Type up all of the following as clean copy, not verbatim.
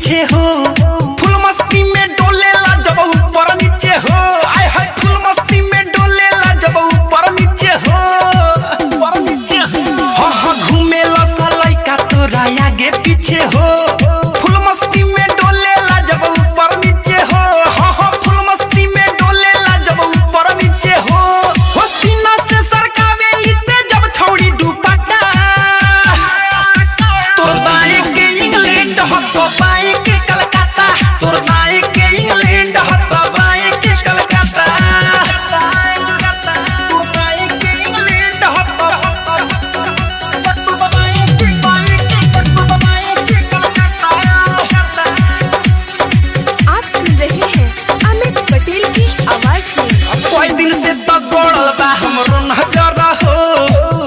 पीछे हो, फुल मस्ती में डोलेला जब ऊपर नीचे हो। आय हाय फुल मस्ती में डोलेला जब ऊपर नीचे हो, ऊपर नीचे हो। हाँ घूमेला सा लइका तोरा आगे पीछे हो, फुल मस्ती में डोलेला जब ऊपर नीचे हो। हाँ फुल मस्ती में डोलेला जब ऊपर नीचे हो। हो सीना से सरकावे लीते जब छौड़ी दुपट्टा, तोर दाएं के इंग्लैंड हो तो बाएं के कलकत्ता, तोर दाएं के इंग्लैंड हो तो बाएं के कलकत्ता, तोर दाएं के इंग्लैंड हो तो बाएं के कलकत्ता। आप सुन रहे हैं अमित पटेल की आवाज में। कोई दिन से तो गोड़ल बा हमरो नजर हो,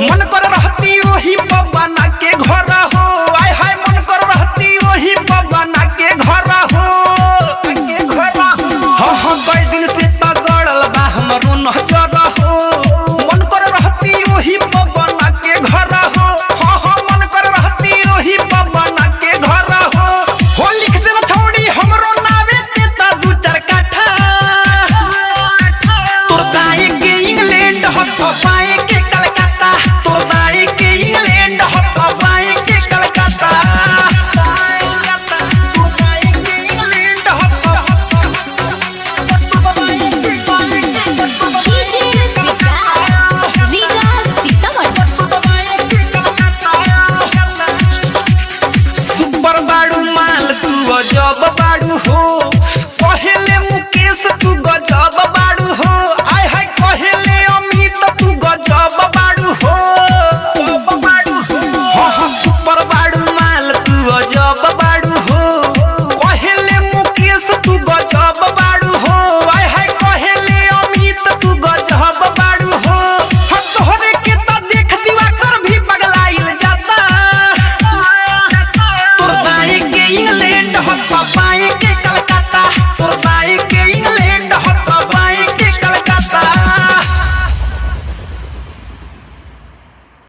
मन कर रहती वही बना के घर हो। आय हाय मन कर रहती वही बना के घर हो। हाँ कोई दिन से तो गोड़ल बा हमरो नजर हो, मन कर रहती वही बना के घर हो। हाँ मन कर रहती वही बना के घर हो लिख दे छौड़ी हमरो नावे देता दू चार काठा, तोर दाएं के इंग्लैंड हो तो बाएं के